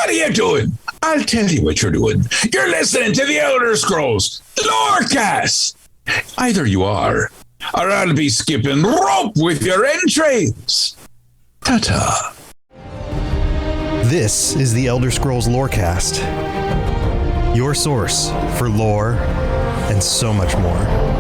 What are you doing? I'll tell you what you're doing. You're listening to the Elder Scrolls Lorecast. Either you are, or I'll be skipping rope with your entrails. Ta-ta. This is the Elder Scrolls Lorecast, your source for lore and so much more.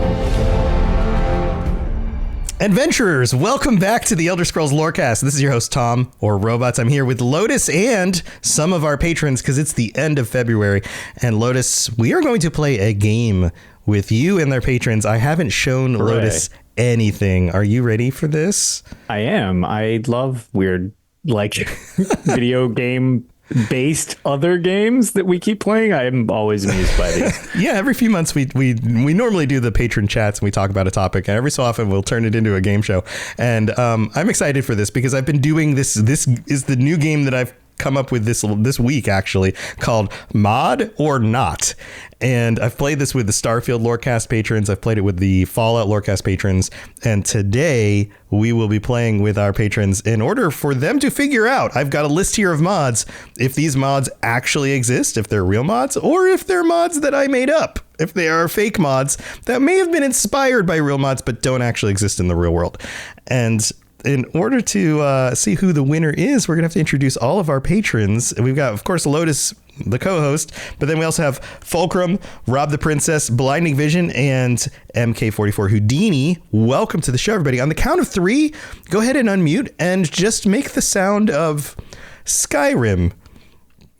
Adventurers, welcome back to the Elder Scrolls Lorecast. This is your host, Tom, or Robots. I'm here with Lotus and some of our patrons because it's the end of February. And Lotus, we are going to play a game with you and their patrons. I haven't shown Lotus anything. Are you ready for this? I am. I love weird, video game based other games that we keep playing. I'm always amused by these. Yeah, every few months we normally do the patron chats and we talk about a topic, and every so often we'll turn it into a game show. And I'm excited for this because I've been doing this. This is the new game that I've come up with this week, actually, called Mod or Not. And I've played this with the Starfield Lorecast patrons. I've played it with the Fallout Lorecast patrons. And today we will be playing with our patrons in order for them to figure out, I've got a list here of mods, if these mods actually exist, if they're real mods, or if they're mods that I made up, if they are fake mods that may have been inspired by real mods but don't actually exist in the real world. And in order to see who the winner is, we're going to have to introduce all of our patrons. We've got, of course, Lotus, the co-host, but then we also have Fulcrum, Rob the Princess, Blinding Vision, and MK44 Houdini. Welcome to the show, everybody. On the count of three, go ahead and unmute and just make the sound of Skyrim.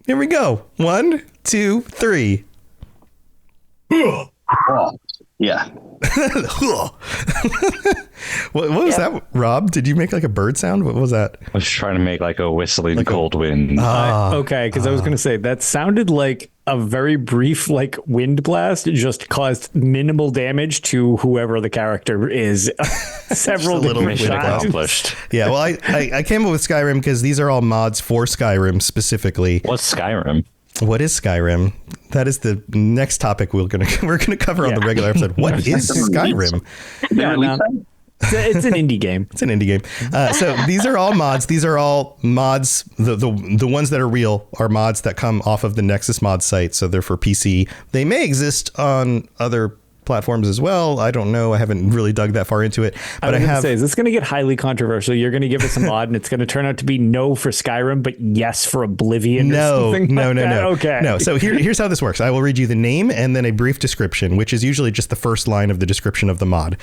Here we go. 1, 2, 3. Yeah. What was that, Rob? Did you make like a bird sound? What was that? I was trying to make like a whistling cold wind. Okay, because I was going to say that sounded like a very brief wind blast. It just caused minimal damage to whoever the character is. Several little different mission times. Accomplished. Yeah, well, I came up with Skyrim because these are all mods for Skyrim specifically. What's Skyrim? What is Skyrim? That is the next topic we're gonna cover on the regular episode. What is Skyrim? It's an indie game. It's an indie game. So these are all mods. These are all mods. The ones that are real are mods that come off of the Nexus mod site. So they're for PC. They may exist on other platforms as well. I don't know. I haven't really dug that far into it. But I have. Is this going to get highly controversial? You're going to give us a mod, and it's going to turn out to be no for Skyrim, but yes for Oblivion. No. Okay. No. So here's how this works. I will read you the name and then a brief description, which is usually just the first line of the description of the mod.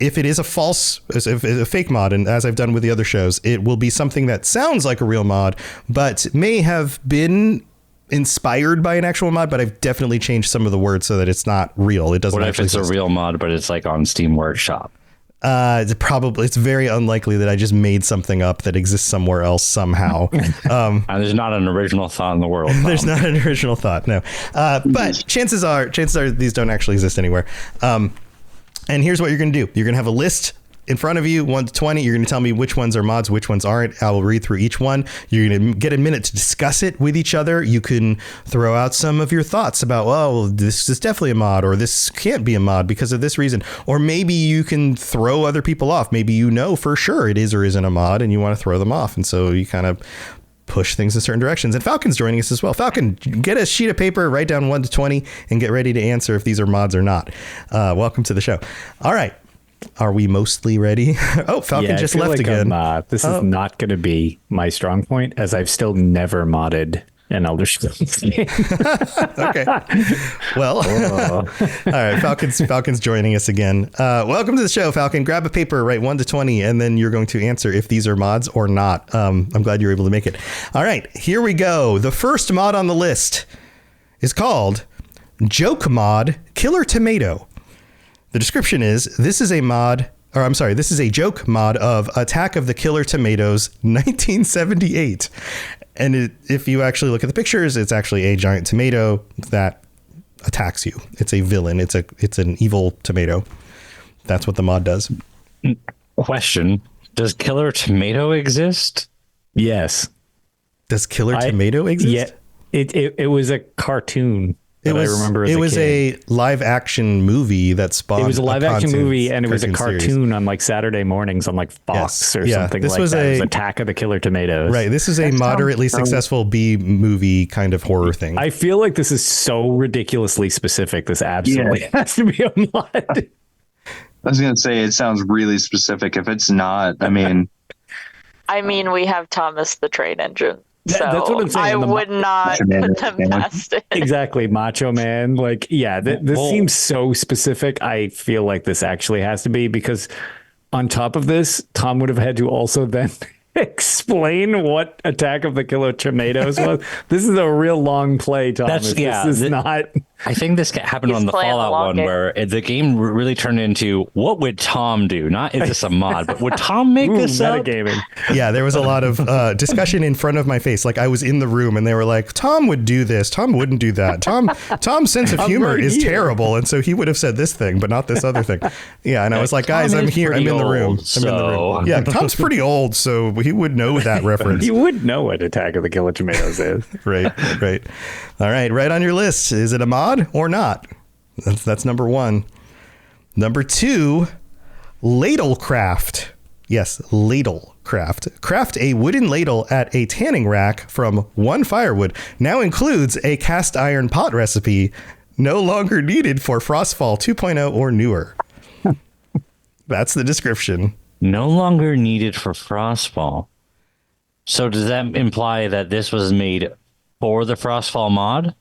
If it is a fake mod, and as I've done with the other shows, it will be something that sounds like a real mod, but may have been inspired by an actual mod, but I've definitely changed some of the words so that it's not real. It doesn't. What if actually it's a real mod, but it's like on Steam Workshop? It's very unlikely that I just made something up that exists somewhere else somehow. And there's not an original thought in the world. Tom. There's not an original thought, no. But chances are these don't actually exist anywhere. And here's what you're going to do. You're going to have a list in front of you, 1 to 20. You're going to tell me which ones are mods, which ones aren't. I will read through each one. You're going to get a minute to discuss it with each other. You can throw out some of your thoughts about, well, this is definitely a mod, or this can't be a mod because of this reason. Or maybe you can throw other people off. Maybe you know for sure it is or isn't a mod and you want to throw them off. And so you kind of push things in certain directions. And Falcon's joining us as well. Falcon, get a sheet of paper, write down 1 to 20, and get ready to answer if these are mods or not. Welcome to the show. All right. Are we mostly ready? Oh, Falcon just left again. This is not going to be my strong point, as I've still never modded an Elder Scrolls game. Okay. Well, all right. Falcon's joining us again. Welcome to the show, Falcon. Grab a paper, write 1 to 20, and then you're going to answer if these are mods or not. I'm glad you were able to make it. All right, here we go. The first mod on the list is called Joke Mod Killer Tomato. The description is, this is a joke mod of Attack of the Killer Tomatoes 1978. And if you actually look at the pictures, it's actually a giant tomato that attacks you. It's a villain. It's an evil tomato. That's what the mod does. Question. Does Killer Tomato exist? Yes. Does Killer Tomato exist? Yeah. It was a cartoon It was, I remember as it a was kid. a live action movie that spawned. It was a live action movie, and it was a series. cartoon on like Saturday mornings on like Fox or something This like was that. It was a- Attack of the Killer Tomatoes. Right. This is a moderately successful B movie kind of horror thing. I feel like this is so ridiculously specific. This absolutely has to be a mod. I was gonna say it sounds really specific. If it's not, I mean, we have Thomas the Train Engine. So That's what I'm saying. I The would not put them Shenanigans. past it. Exactly, Macho Man. Like, yeah, this Well- seems so specific. I feel like this actually has to be, because on top of this, Tom would have had to also then explain what Attack of the Killer Tomatoes was. This is a real long play, Thomas. yeah, This is not. I think this happened He's on the playing the Fallout long one game. where the game really turned into what would Tom do? Not is this a mod, but would Tom make Ooh, this up? metagaming. Yeah, there was a lot of discussion in front of my face. Like I was in the room and they were like, Tom would do this. Tom wouldn't do that. Tom's sense of humor right is here. terrible. And so he would have said this thing, but not this other thing. Yeah. And I was like, guys, Tom I'm is here. I'm pretty in the room. old, I'm in the room. so- Yeah. Tom's pretty old, so he would know that reference. You would know what Attack of the Killer Tomatoes is. Right. Right. All right. Right on your list. Is it a mod or not? That's number one. Number two, ladlecraft. Yes, ladlecraft. Craft a wooden ladle at a tanning rack from one firewood. Now includes a cast iron pot recipe, no longer needed for Frostfall 2.0 or newer. That's the description. No longer needed for Frostfall. So does that imply that this was made for the Frostfall mod?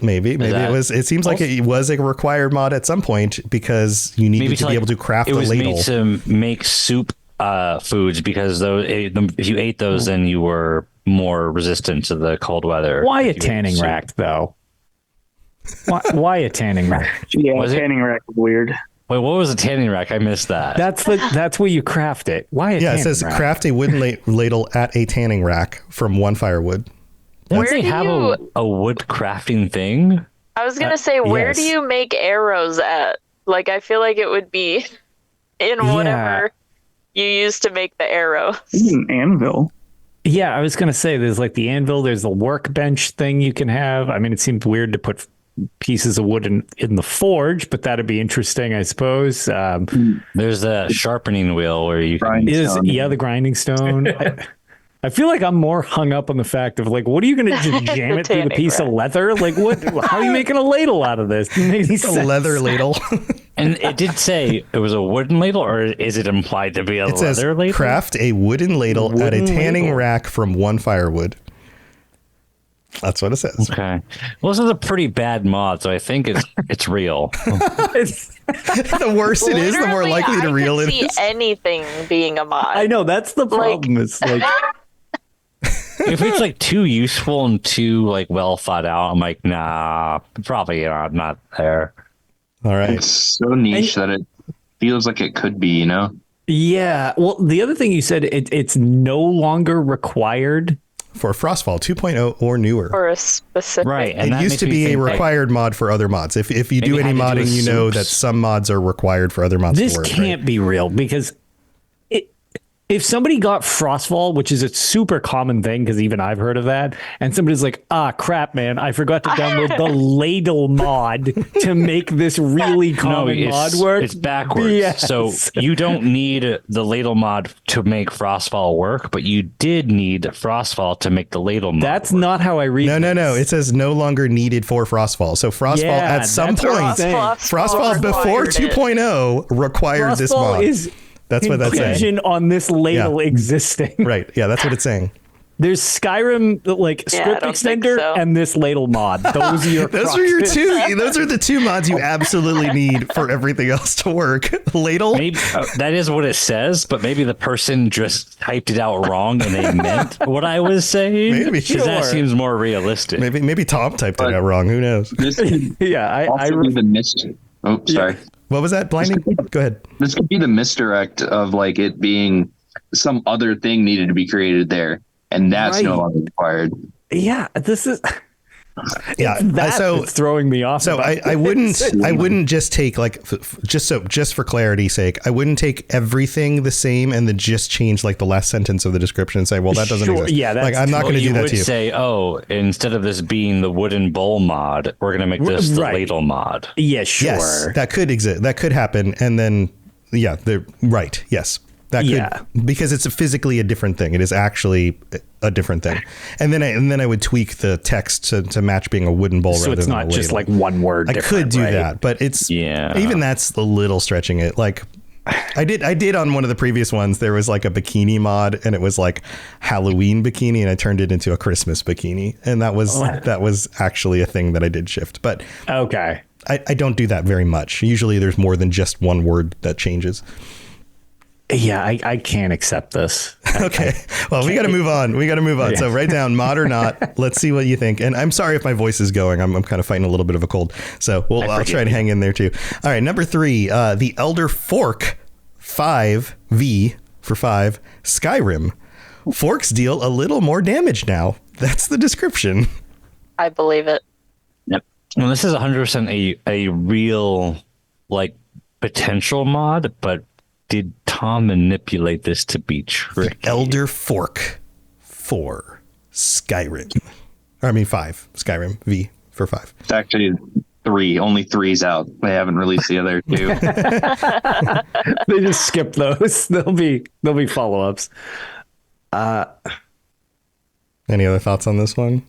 Maybe that- it was. It seems like it was a required mod at some point because you needed to be able to craft it a was ladle. made to make soup foods because if you ate those, then you were more resistant to the cold weather. Why a if you ate tanning soup. rack, though? Why a tanning rack? Yeah, Was it? tanning rack is weird. Wait, what was a tanning rack? I missed that. That's where you craft it. Why a Yeah, tanning it says rack? craft a wooden ladle at a tanning rack from one firewood. Don't Where they do have you- a wood crafting thing? I was gonna say, where do yes. you make arrows at? Like, I feel like it would be in whatever you use to make the arrow. An anvil. Yeah, I was going to say there's like the anvil, there's the workbench thing you can have. I mean, it seems weird to put pieces of wood in the forge, but that'd be interesting, I suppose. There's a sharpening wheel where you can. Grindstone. The grinding stone. I feel like I'm more hung up on the fact of like, what are you going to just jam it through the Tanning piece of leather? Like, what? How are you making a ladle out of this? Doesn't make any A sense. leather ladle. And it did say it was a wooden ladle, or is it implied to be a It says leather ladle? craft a wooden ladle at a Wooden tanning ladle. rack from one firewood. That's what it says. Okay. Well, this is a pretty bad mod, so I think it's real. The worse it is, the more Literally, likely to I reel could it see is. anything being a mod. I know that's the problem. It's like If it's like too useful and too like well thought out, I'm like, nah, probably not there. All right. It's so niche that it feels like it could be, you know? yeah. Well, the other thing you said, it's no longer required. For Frostfall 2.0 or newer. For a specific. Right. And It that used makes to me be a think, like, required mod for other mods. If you do Maybe any it had to do modding, with you know soups. that some mods are required for other mods This to work. can't be real because if somebody got Frostfall, which is a super common thing because even I've heard of that, and somebody's like, crap, man, I forgot to download the ladle mod to make this really common mod work. It's backwards. Yes. So you don't need the ladle mod to make Frostfall work, but you did need Frostfall to make the ladle mod. That's work. not how I read No. this. It says no longer needed for Frostfall. So Frostfall Yeah, at some that's what I'm point, saying. Frostfall before required it. 2.0 required this Frostfall mod. is That's what that's saying. contingent on this ladle existing. Right. Yeah, that's what it's saying. There's Skyrim like Yeah, I script don't think extender so. and this ladle mod. Those are your Those are your crutches. two. Those are the two mods you absolutely need for everything else to work. Ladle. Maybe that is what it says, but maybe the person just typed it out wrong and they meant what I was saying. Maybe. 'Cause that Sure. seems more realistic. Maybe Tom typed it out wrong. Who knows? This could Yeah, I also be the Oh, sorry. What was that? Blinding? Go ahead. This could be the misdirect of like it being some other thing needed to be created there, and that's no Right. longer required. yeah, this is Yeah. That's throwing me off. So I wouldn't just take like just for clarity's sake, I wouldn't take everything the same and then just change like the last sentence of the description and say, well, that doesn't exist. Yeah, that's like I'm not going to do that to you. Say, oh, instead of this being the wooden bowl mod, we're going to make this the ladle mod. Yeah, sure. Yes, that could exist. That could happen. And then, yeah, they're right. Yes. That could, because it's physically a different thing. It is actually a different thing. And then I would tweak the text to match being a wooden bowl so rather it's than not a just ladle. like one word. I could do that, but it's even that's a little stretching it. Like I did on one of the previous ones. There was like a bikini mod, and it was like Halloween bikini, and I turned it into a Christmas bikini, and that was actually a thing that I did shift. But okay, I don't do that very much. Usually, there's more than just one word that changes. Yeah, I can't accept this. Okay. Well, we got to move on. Yeah. So write down mod or not. Let's see what you think. And I'm sorry if my voice is going. I'm kind of fighting a little bit of a cold. So I'll try to hang in there too. All right. Number 3, the Elder Fork 5V for 5 Skyrim. Forks deal a little more damage now. That's the description. I believe it. Yep. Well, this is 100% a real like potential mod, but did Tom manipulate this to be tricky? Elder Fork 4 Skyrim. Or I mean 5 Skyrim V for 5. It's actually 3. Only 3's out. They haven't released the other 2. They just skip those. There'll be follow-ups. Any other thoughts on this one?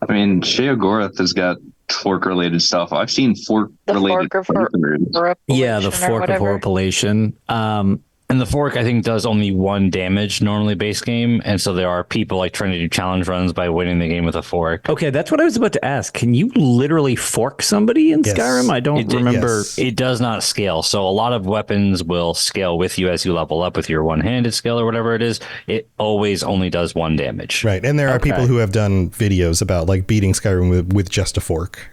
I mean, Sheogorath has got fork-related stuff. I've seen fork-related. Yeah, the Fork of Horripilation. And the fork, I think, does only 1 damage normally base game. And so there are people like trying to do challenge runs by winning the game with a fork. Okay, that's what I was about to ask. Can you literally fork somebody in Skyrim? I don't remember. Yes. It does not scale. So a lot of weapons will scale with you as you level up with your one-handed skill or whatever it is. It always only does 1 damage. Right. And there are people who have done videos about like beating Skyrim with just a fork,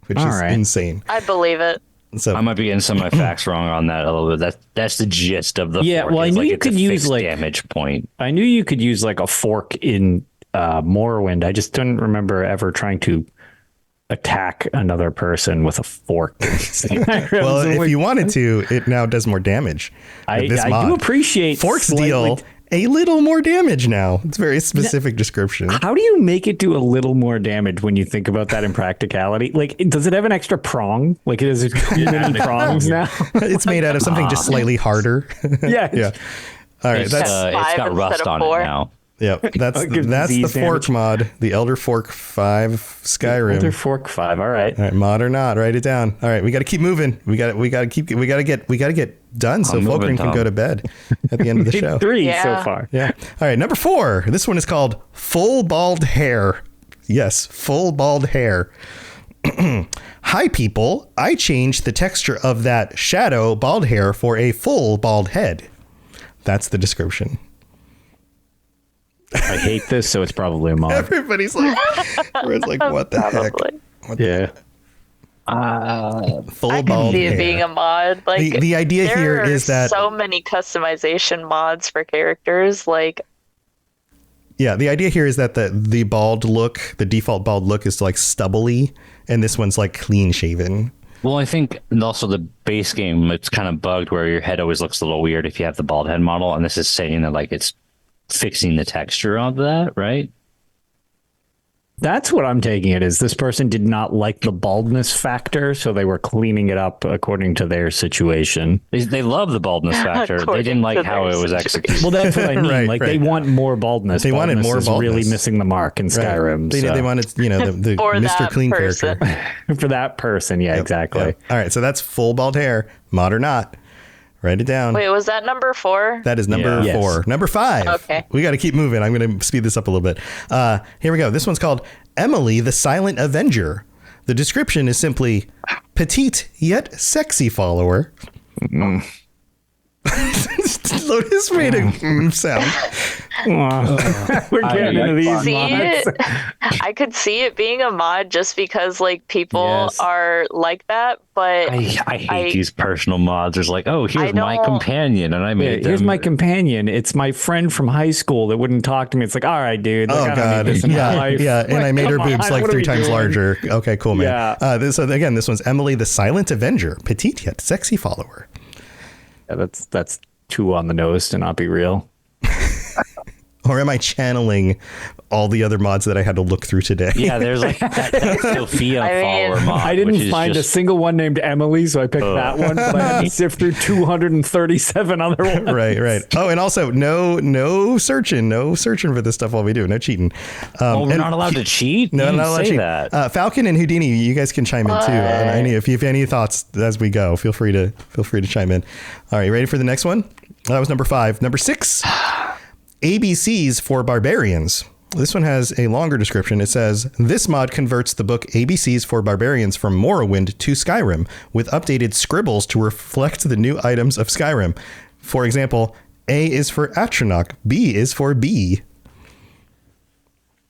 which is insane. I believe it. So I might be getting some of my facts wrong on that a little bit. That's the gist of the fork. Well, I knew you it's could a use fixed like damage point. I knew you could use like a fork in Morrowind. I just didn't remember ever trying to attack another person with a fork. well, if you wanted to, it now does more damage. I do appreciate forks deal a little more damage now. It's a very specific description. How do you make it do a little more damage when you think about that in practicality? Like, does it have an extra prong? Like, is it many prongs now? It's made out of something just slightly harder. Yeah. All right. It's got rust on it now. Yep, that's the fork mod, the Elder Fork 5 Skyrim. Elder Fork 5. All right, mod or not, write it down. All right, we got to keep moving. We got to get done so Fulcrum can go to bed at the end of the show. 3 so far. Yeah. All right, number 4. This one is called Full Bald Hair. Yes, full bald hair. Hi, people. I changed the texture of that shadow bald hair for a full bald head. That's the description. I hate this, so it's probably a mod. Everybody's like, it's like, what the heck? Full bald see hair. it being a mod. Like the idea here is that so many customization mods for characters. Like, yeah, the idea here is that the bald look, the default bald look, is like stubbly, and this one's like clean shaven. Well, I think also the base game, it's kind of bugged where your head always looks a little weird if you have the bald head model, and this is saying that like it's fixing the texture of that, right? That's what I'm taking it as. This person did not like the baldness factor, so they were cleaning it up according to their situation. They love the baldness factor. They didn't like how it was executed. Well, that's what I mean. They want more baldness. They wanted more baldness. Really missing the mark in Skyrim. They wanted, the Mr. Clean person. character. For that person, exactly. Yep. All right, so that's full bald hair, mod or not. Write it down. Wait, was that number 4? That is number 4. Yes. Number 5. Okay. We got to keep moving. I'm going to speed this up a little bit. Here we go. This one's called Emily the Silent Avenger. The description is simply petite yet sexy follower. Lotus made a sound. We're getting into these See mods. it? I could see it being a mod just because like people Yes. are like that, but I hate these personal mods. There's like, oh, here's I my don't- companion, and I Yeah, made here's them. my companion. It's my friend from high school that wouldn't talk to me. It's like, all right, dude. Like, Oh I don't god, need this in my yeah, life. yeah, and Like, I made her come boobs on, like what are 3 we times doing? larger. Okay, cool, man. Yeah. So again, this one's Emily, the Silent Avenger, petite yet sexy follower. Yeah, that's too on the nose to not be real. Or am I channeling all the other mods that I had to look through today? Yeah, there's like that Sophia I mean, follower mod. I which didn't is find a just, single one named Emily, so I picked that one. But I had to sift through 237 other ones. Right. Oh, and also no searching for this stuff while we do. No cheating. Oh, we're and- not allowed to cheat. No, You not didn't allowed say to cheat. that. Falcon and Houdini, you guys can chime in too. If you have any thoughts as we go, feel free to chime in. All right, ready for the next one? That was number 5. Number 6, ABCs for Barbarians. This one has a longer description. It says, this mod converts the book ABCs for Barbarians from Morrowind to Skyrim with updated scribbles to reflect the new items of Skyrim. For example, A is for Atronach, B is for bee.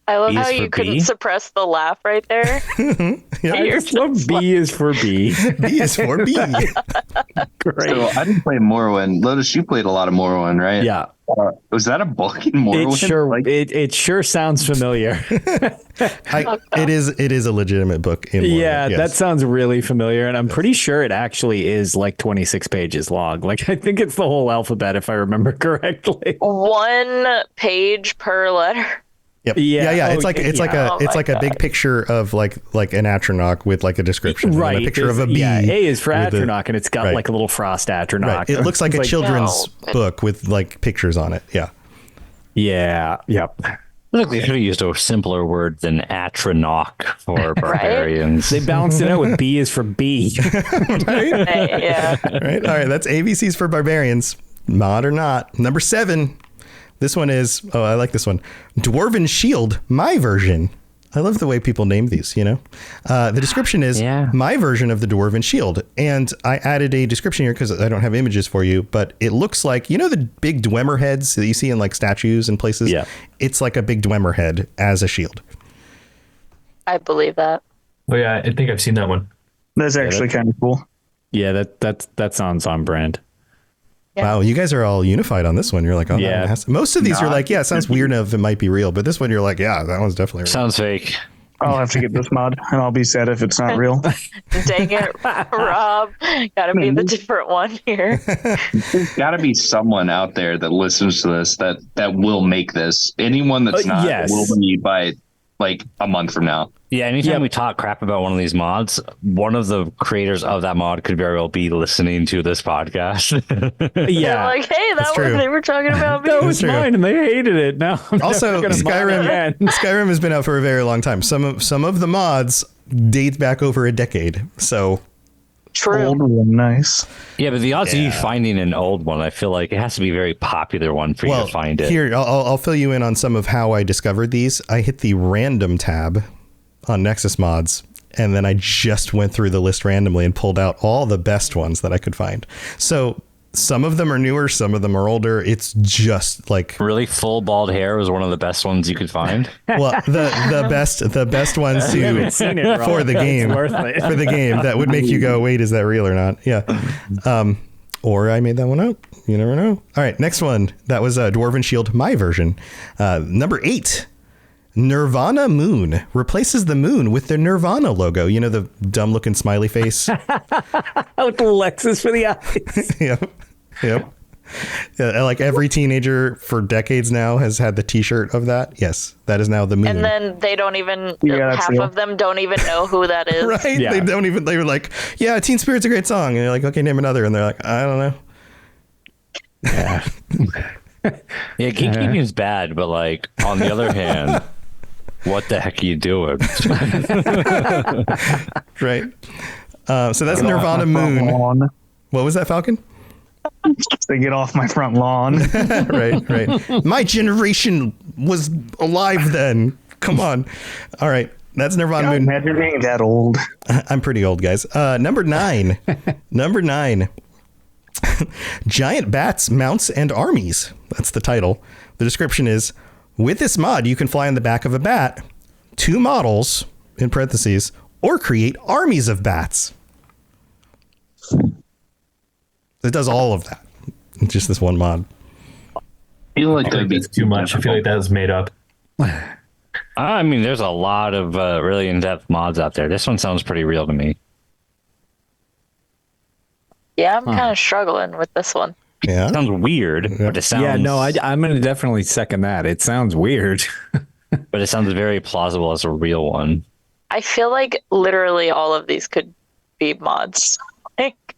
I love B is how for you couldn't B? suppress the laugh right there. I just love B is for B. B is for bee. Great. So I didn't play Morrowind. Lotus, you played a lot of Morrowind, right? Yeah. Was that a book in Morrowind? It sure sounds familiar. It is a legitimate book in Morrowind, Yeah, yes. that sounds really familiar, and I'm pretty sure it actually is like 26 pages long. Like I think it's the whole alphabet if I remember correctly. 1 page per letter. Yep. Yeah. Yeah. Oh, It's like yeah. it's Oh like my a big God. picture of like an Atronach with like a description. And Right. then a picture of a bee. Yeah, A is for with the- Atronach, and it's got right. like a little frost Atronach. Right. It looks like a It's children's No. book with like pictures on it. Yeah. Yeah. Yep. Look, they could have used a simpler word than Atronach for barbarians. They balanced it out with B is for B. Yeah. Right. All right. That's ABCs for Barbarians. Mod or not. Number 7. This one is, oh, I like this one. Dwarven Shield, my version. I love the way people name these, you know? The description is Yeah. my version of the Dwarven Shield. And I added a description here because I don't have images for you, but it looks like, you know, the big Dwemer heads that you see in like statues and places? Yeah. It's like a big Dwemer head as a shield. I believe that. Oh yeah, I think I've seen that one. That's actually kind of cool. Yeah, that sounds on brand. Yeah. Wow, you guys are all unified on this one. You're like, oh, Yeah. that has to. Most of these you're like, yeah, it sounds weird enough. It might be real, but this one you're like, yeah, that one's definitely real. Sounds fake. I'll have to get this mod, and I'll be sad if it's not real. Dang it, Rob. Gotta be the different one here. There's got to be someone out there that listens to this that will make this. Anyone that's not yes. will be by like a month from now. Yeah, anytime Yep. we talk crap about one of these mods, one of the creators of that mod could very well be listening to this podcast. They're Yeah. like, hey, that true. one they were talking about me. That was true. mine, and they hated it. Now I'm Also, never gonna mod Skyrim again. Skyrim has been out for a very long time. Some of the mods date back over a decade. So True. Old one, nice. Yeah, but the odds of you finding an old one, I feel like it has to be a very popular one for you to find it. Here, I'll fill you in on some of how I discovered these. I hit the random tab on Nexus Mods, and then I just went through the list randomly and pulled out all the best ones that I could find. So some of them are newer, some of them are older. It's just like, Really, full bald hair was one of the best ones you could find. well, the best ones You to haven't seen it, Rob. for the game It's worth it. for the game that would make you go, wait, is that real or not? Yeah. Or I made that one up. You never know. All right, next one. That was Dwarven Shield, my version. Number 8, Nirvana Moon replaces the moon with the Nirvana logo. You know, the dumb looking smiley face. Out the Lexus for the eyes. Yep. Yeah, like every teenager for decades now has had the T-shirt of that. Yes, that is now the moon. And then they don't even, Yeah, that's half real. of them don't even know who that is. right? Yeah. They don't even. They were like, "Yeah, Teen Spirit's a great song," and you're like, "Okay, name another," and they're like, "I don't know." Yeah, gatekeeping is bad, but like on the other hand, what the heck are you doing? Right. So that's Nirvana Moon. Lawn. What was that, Falcon? They get off my front lawn. right. My generation was alive then. Come on. All right. That's Nirvana Moon. Imagine being that old. I'm pretty old, guys. Number 9. Number 9. Giant Bats, Mounts, and Armies. That's the title. The description is, with this mod, you can fly on the back of a bat, 2 models, in parentheses, or create armies of bats. It does all of that. It's just this one mod. I feel like I that'd think be that's too much. I feel like that was made up. I mean, there's a lot of really in-depth mods out there. This one sounds pretty real to me. Yeah, I'm kind of struggling with this one. Yeah. It sounds weird, but it sounds I'm going to definitely second that. It sounds weird. but it sounds very plausible as a real one. I feel like literally all of these could be mods. Like,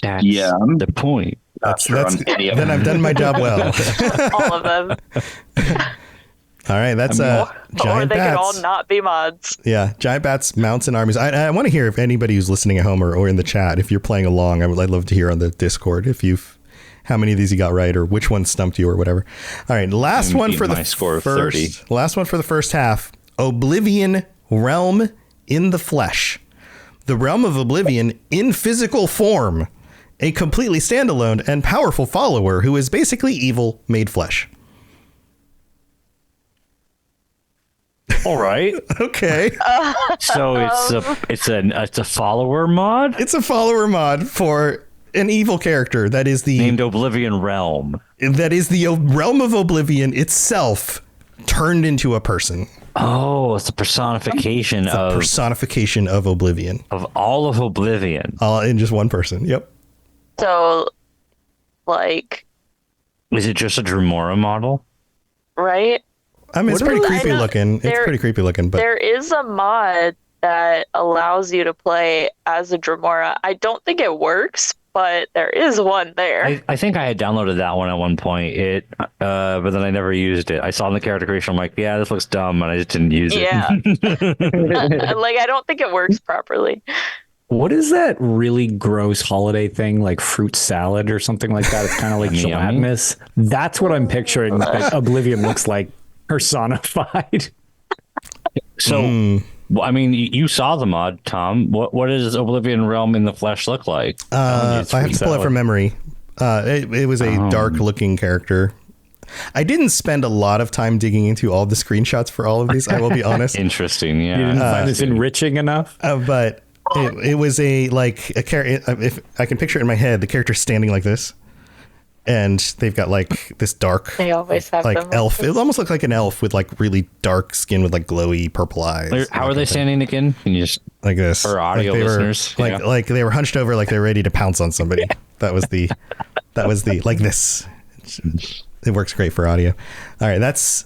That's Yeah. the point. Then I've done my job well. all of them. All right, that's Or Giant they could all Bats. not be mods. Yeah, Giant Bats, Mounts, and Armies. I want to hear if anybody who's listening at home or in the chat, if you're playing along, I'd love to hear on the Discord how many of these you got right or which one stumped you or whatever. All right, last And one beat for the my score of 30. Last one for the first half. Oblivion Realm in the Flesh. The Realm of Oblivion in physical form. A completely standalone and powerful follower who is basically evil made flesh. All right. Okay. So it's a follower mod It's a follower mod for an evil character that is the named Oblivion Realm. realm of Oblivion itself turned into a person. Oh, it's a personification A personification of Oblivion. of all of Oblivion. All in just one person. Yep. So, like, Is it just a Dremora model? right? I mean, it's What pretty are- creepy I know looking. It's there- pretty creepy looking, but There is a mod that allows you to play as a Dremora. I don't think it works, but there is one there. I think I had downloaded that one at one point. But then I never used it. I saw in the character creation. I'm like, yeah, this looks dumb, and I just didn't use it. Yeah. Like, I don't think it works properly. What is that really gross holiday thing, like fruit salad or something like that? It's kind of like Yummy. gelatinous. That's what I'm picturing that Oblivion looks like personified. So, well, I mean, you saw the mod, Tom. What does Oblivion Realm in the Flesh look like? I have to pull it from memory. It was a dark looking character. I didn't spend a lot of time digging into all the screenshots for all of these. I will be honest. Interesting, You didn't yeah. find this enriching enough? But it was a character. If I can picture it in my head, the character's standing like this, and they've got like this dark, They always have like them. elf. It almost looked like an elf with like really dark skin with like glowy purple eyes. How are they standing again? Can you just Like this For audio like they listeners, were, yeah. like they were hunched over, like they're ready to pounce on somebody. That was the like this. It works great for audio. All right, that's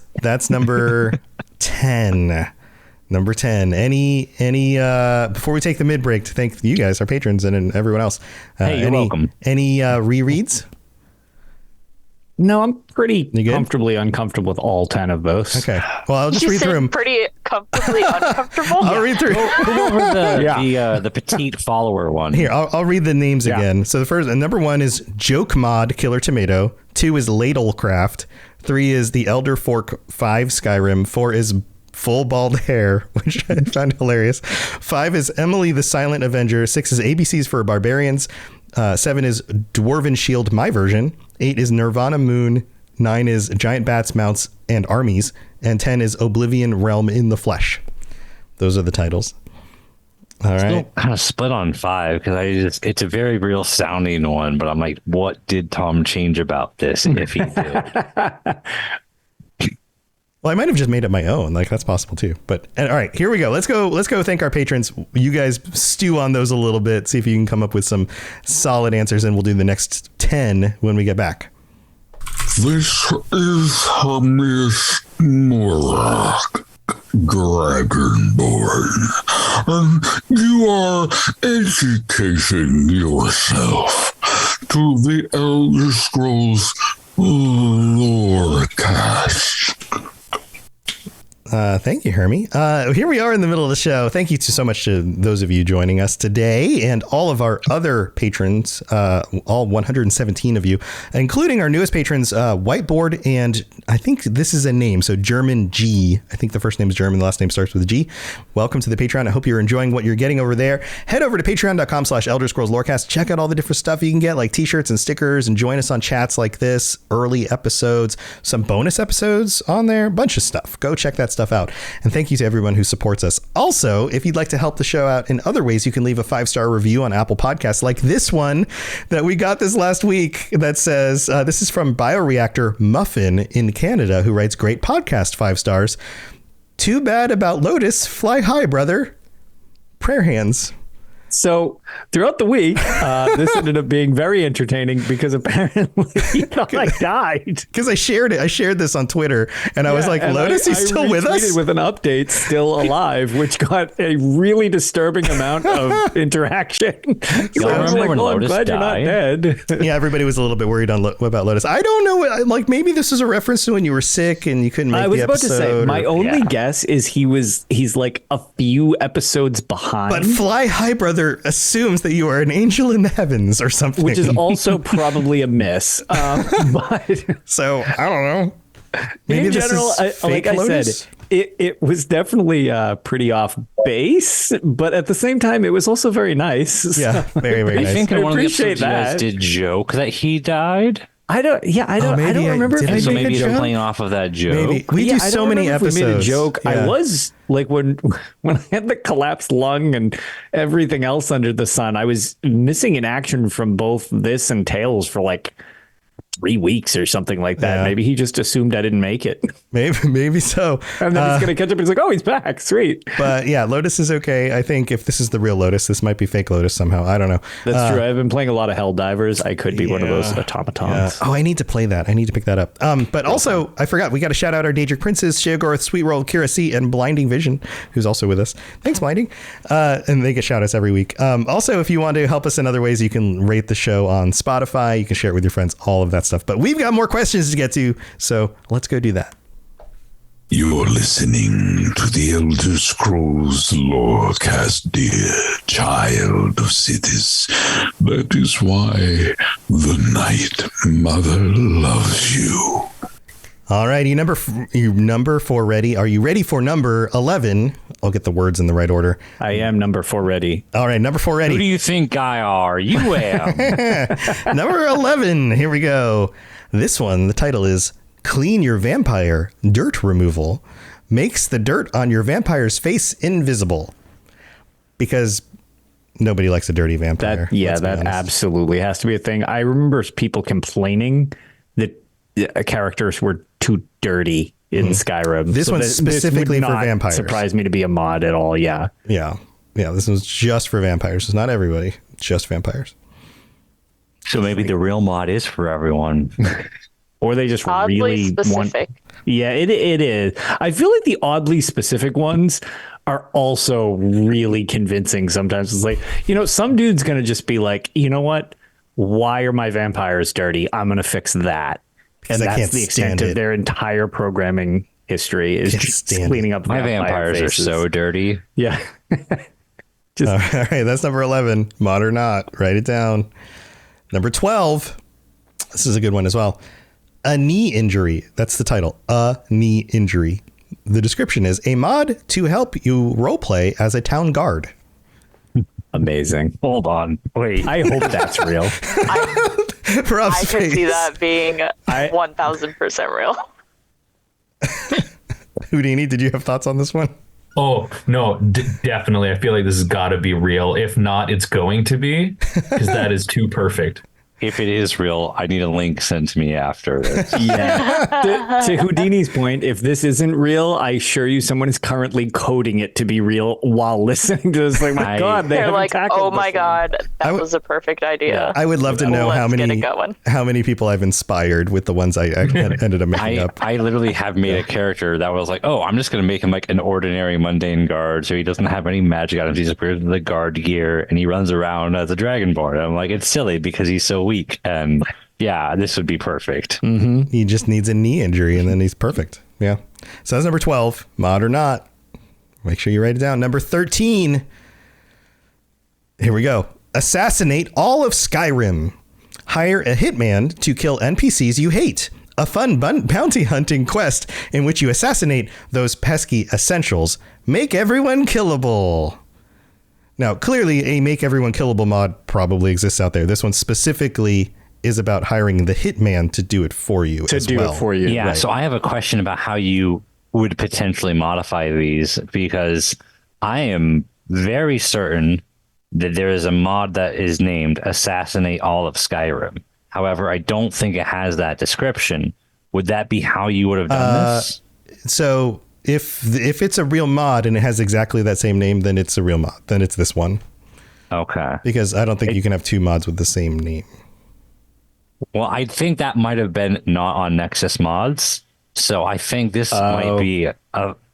number 10. Number 10. Any before we take the mid break, to thank you guys, our patrons, and everyone else. Hey, you're welcome. Any rereads? No, I'm pretty You good? comfortably uncomfortable with all 10 of those. Okay. Well, I'll just You read through seem them. pretty comfortably uncomfortable. I'll read through. go over Yeah. the petite follower one. Here, I'll read the names Yeah. again. So the first, number 1 is Joke Mod Killer Tomato. 2 is Ladlecraft. 3 is the Elder Fork 5 Skyrim. 4 is Full Bald Hair, which I found hilarious. 5 is Emily the Silent Avenger. 6 is ABCs for Barbarians. 7 is Dwarven Shield, my version. 8 is Nirvana Moon. 9 is Giant Bats, Mounts, and Armies. And 10 is Oblivion Realm in the Flesh. Those are the titles. All right. Still kind of split on 5 because it's a very real sounding one, but I'm like, what did Tom change about this if he did? Well, I might have just made it my own. Like, that's possible too. But all right, here we go. Let's go thank our patrons. You guys stew on those a little bit. See if you can come up with some solid answers, and we'll do the next 10 when we get back. This is Hamis Morak, Dragonborn, and you are educating yourself to the Elder Scrolls Lorecast. Thank you, Hermie. Here we are in the middle of the show. Thank you so much to those of you joining us today and all of our other patrons, all 117 of you, including our newest patrons, Whiteboard, and I think this is a name, so German G. I think the first name is German, the last name starts with a G. Welcome to the Patreon. I hope you're enjoying what you're getting over there. Head over to patreon.com/Elder Scrolls Lorecast. Check out all the different stuff you can get, like t-shirts and stickers, and join us on chats like this, early episodes, some bonus episodes on there, a bunch of stuff. Go check that stuff out. And thank you to everyone who supports us. Also, if you'd like to help the show out in other ways, you can leave a 5-star review on Apple Podcasts, like this one that we got this last week that says, this is from Bioreactor Muffin in Canada, who writes, great podcast, 5 stars. Too bad about Lotus. Fly high, brother. Prayer hands. So throughout the week, this ended up being very entertaining because apparently he thought I died. Because I shared it. I shared this on Twitter, and I was like, Lotus, he's still with us? With an update, still alive, which got a really disturbing amount of interaction. So I was like, well, I'm glad you're not dead. Yeah, everybody was a little bit worried about Lotus. I don't know. Like, maybe this is a reference to when you were sick and you couldn't make the episode. I was about to say, my only guess is he's like a few episodes behind. But Fly High, brother, assumes that you are an angel in the heavens or something, which is also probably a miss. But so I don't know. Maybe in general, like I said, it was definitely pretty off base, but at the same time, it was also very nice. Yeah, very, very nice. I think in one of the appreciate episodes you guys did joke that he died. I don't remember. So maybe you're playing off of that joke. Maybe. We do so many episodes. We made a joke. Yeah. I was like, when I had the collapsed lung and everything else under the sun, I was missing in action from both this and Tales for like 3 weeks or something like that. Yeah. Maybe he just assumed I didn't make it. Maybe so. And then he's going to catch up. He's like, oh, he's back. Sweet. But yeah, Lotus is okay. I think if this is the real Lotus, this might be fake Lotus somehow. I don't know. That's true. I've been playing a lot of Helldivers. I could be one of those automatons. Yeah. Oh, I need to play that. I need to pick that up. But also, I forgot. We got to shout out our Daedric Princes, Sheogorath, Sweet Roll, Kira C, and Blinding Vision, who's also with us. Thanks, Blinding. And they get shout outs every week. Also, if you want to help us in other ways, you can rate the show on Spotify. You can share it with your friends, all of that stuff. But we've got more questions to get to, so let's go do that. You're listening to the Elder Scrolls Lorecast, dear child of cities. That is why the Night Mother loves you. All right, you number 4 ready? Are you ready for number 11? I'll get the words in the right order. I am number 4 ready. All right, number 4 ready. Who do you think I are? You am. Number 11. Here we go. This one, the title is Clean Your Vampire. Dirt Removal makes the dirt on your vampire's face invisible. Because nobody likes a dirty vampire. That absolutely has to be a thing. I remember people complaining that characters were too dirty in Skyrim. This one's specifically for vampires. Surprised me to be a mod at all. Yeah. This one's just for vampires. It's not everybody. It's just vampires. So maybe the real mod is for everyone. Or they just oddly really specific. Yeah, it is. I feel like the oddly specific ones are also really convincing sometimes. It's like, some dude's going to just be like, you know what? Why are my vampires dirty? I'm going to fix that. And that's the extent of their entire programming history is just cleaning up my vampires faces. are so dirty. Yeah. All right, that's number 11. Mod or not, write it down. Number 12. This is a good one as well. A knee injury. That's the title. A knee injury. The description is a mod to help you roleplay as a town guard. Amazing. Hold on. Wait. I hope that's real. I could see that being 1000% real. Houdini, did you have thoughts on this one? Oh, no, definitely. I feel like this has got to be real. If not, it's going to be, because that is too perfect. If it is real, I need a link sent to me after this. Yeah. To Houdini's point, if this isn't real, I assure you someone is currently coding it to be real while listening to this. Like, my God, they're like, oh my God, that was a perfect idea. Yeah. I would love to know how many people I've inspired with the ones I ended up making up. I literally have made a character that was like, oh, I'm just going to make him like an ordinary mundane guard. So he doesn't have any magic items. He just wears the guard gear and he runs around as a dragonborn. I'm like, it's silly because he's so weak. And yeah, this would be perfect. Mm-hmm. He just needs a knee injury and then he's perfect. Yeah. So that's number 12, mod or not. Make sure you write it down. Number 13. Here we go. Assassinate all of Skyrim. Hire a hitman to kill NPCs you hate. A fun bounty hunting quest in which you assassinate those pesky essentials. Make everyone killable. Now, clearly, a make everyone killable mod probably exists out there. This one specifically is about hiring the hitman to do it for you. To do it for you. Yeah. right. So I have a question about how you would potentially modify these, because I am very certain that there is a mod that is named Assassinate All of Skyrim. However, I don't think it has that description. Would that be how you would have done this? So if it's a real mod and it has exactly that same name, then it's a real mod. Then it's this one. Okay. Because I don't think you can have two mods with the same name. Well, I think that might have been not on Nexus Mods. So I think this might be a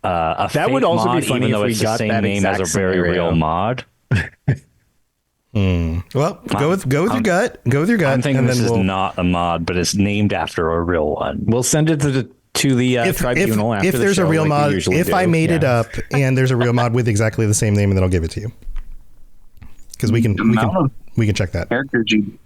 That would fake also be mod, funny even though if we it's the got same that name as exact a very scenario. real mod. Well, go with your gut. Go with your gut. I'm thinking and this then is we'll, not a mod, but it's named after a real one. We'll send it to the tribunal after if the there's show, a real like we mod, usually if do. I made it Yeah. up and there's a real mod with exactly the same name, then I'll give it to you. Because we can check that. Characters you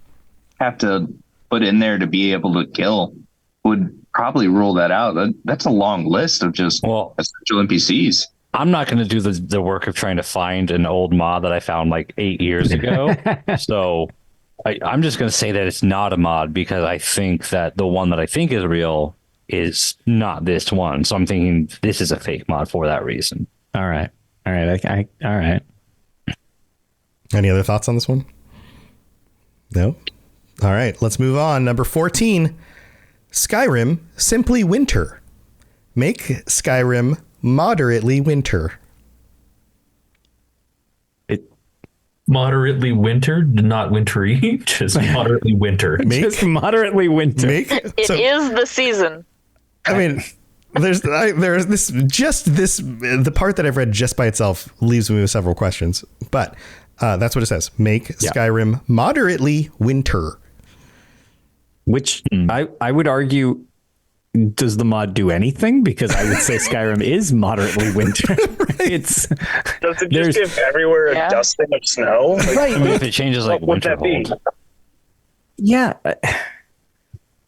have to put in there to be able to kill would probably rule that out. That's a long list of just essential NPCs. I'm not going to do the work of trying to find an old mod that I found like 8 years ago. So I'm just going to say that it's not a mod, because I think that the one that I think is real is not this one. So I'm thinking this is a fake mod for that reason. All right. All right. Any other thoughts on this one? No? All right, let's move on. Number 14, Skyrim Simply Winter. Make Skyrim moderately winter. Moderately winter, not wintry, just moderately winter. Just moderately winter. It is the season. I mean, there's the part that I've read just by itself leaves me with several questions, but that's what it says. Make Skyrim moderately winter. Which I would argue, does the mod do anything? Because I would say Skyrim is moderately winter. It's Does it just give everywhere a dusting of snow? Like, I mean, if it changes like what would that be? Winterhold. Yeah.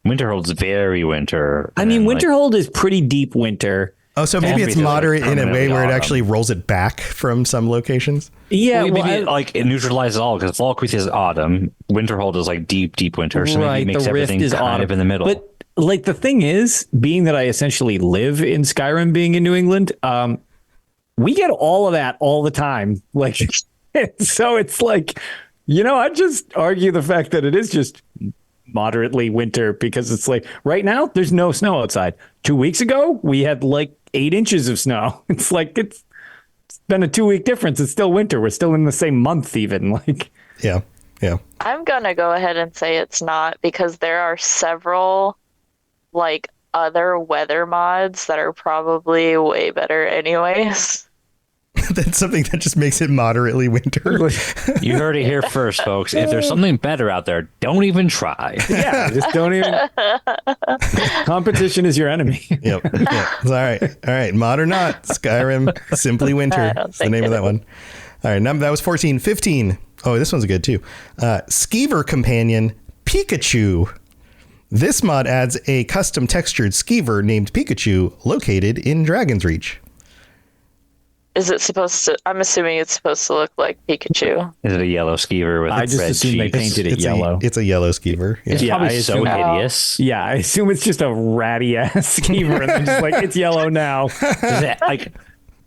Winterhold's very winter. I mean, Winterhold is pretty deep winter. Oh, so maybe it's moderate in a way where it actually rolls it back from some locations. Yeah, maybe it neutralizes all, because Falkreath is autumn. Winterhold is like deep winter. So maybe it makes the Rift everything is kind autumn. of in the middle. But like the thing is, being that I essentially live in Skyrim, being in New England, we get all of that all the time. Like, so it's like, I'd just argue the fact that it is just moderately winter, because it's like right now there's no snow outside. 2 weeks ago we had like 8 inches of snow. It's like it's been a 2-week difference. It's still winter. We're still in the same month even. Like yeah. I'm gonna go ahead and say it's not, because there are several like other weather mods that are probably way better anyways. That's something that just makes it moderately winter. You heard it here first, folks. If there's something better out there, don't even try. Yeah, just don't even. Competition is your enemy. Yep. All right. Mod or not, Skyrim Simply Winter. That's the name of that one. All right. That was 14. 15. Oh, this one's good too. Skeever Companion Pikachu. This mod adds a custom textured skeever named Pikachu located in Dragon's Reach. Is it supposed to? I'm assuming it's supposed to look like Pikachu. Is it a yellow skeever with I just red assumed they cheeks? painted it yellow. It's a yellow skeever. Yeah. It's probably I so assume- hideous. Yeah, I assume it's just a ratty ass skeever, and they're just like, it's yellow now. Is it, like,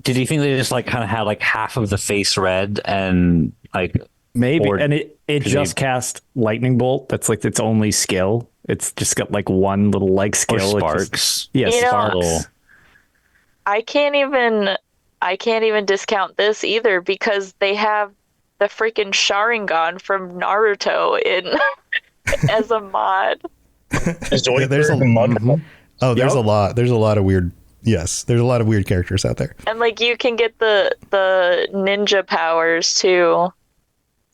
did you think they just like kind of had like half of the face red and like Maybe, or and it just cast lightning bolt. That's like its only skill. It's just got like one little like or skill. sparks? Yeah, You know, sparks. I can't even discount this either, because they have the freaking Sharingan from Naruto in as a mod. There's a lot. There's a lot of weird. Yes, there's a lot of weird characters out there. And like you can get the ninja powers too.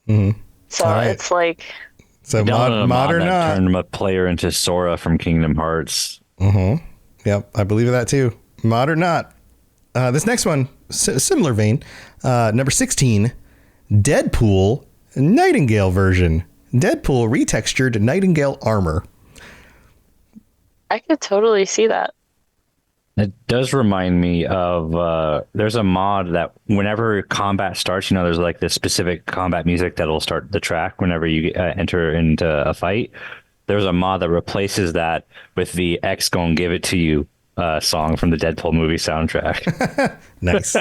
Mm-hmm. So All right. it's like, So mod or not. Turned a player into Sora from Kingdom Hearts. Mm-hmm. Yep, I believe that too. mod or not. This next one, similar vein. Number 16, Deadpool Nightingale version. Deadpool retextured Nightingale armor. I could totally see that. It does remind me of there's a mod that whenever combat starts, there's like this specific combat music that'll start the track whenever you enter into a fight. There's a mod that replaces that with the X Gon Give It To You song from the Deadpool movie soundtrack. Nice.